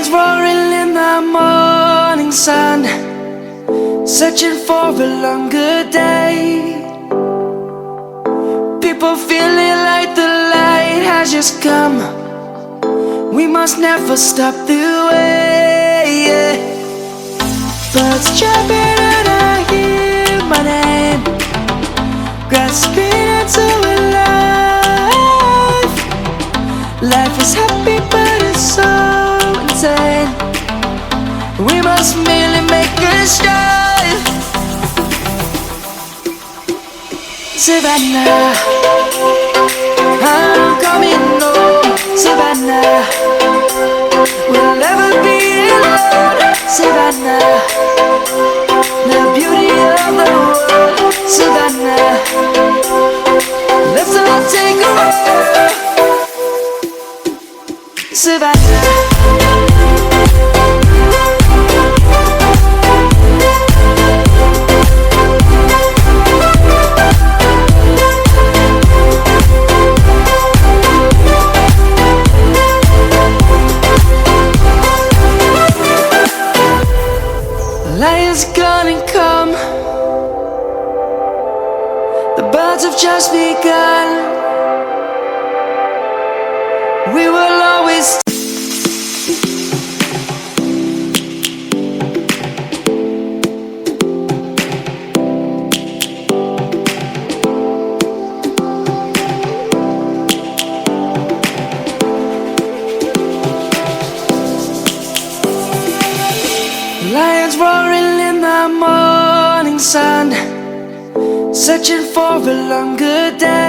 Lions roaring in the morning sun, searching for a longer day. People feeling like the light has just come. We must never stop the way, yeah. Birds chirping and I hear my name, grasping into a life. Life is happy but it's so insane. We must merely make a strive. Savannah, I'm coming home. Savannah, we'll never be alone. Savannah, the beauty of the world. Savannah, let's all take a walk. Savannah. Lion's gonna come. The birds have just begun. We will always. Lions roaring in the morning sun, searching for a longer day.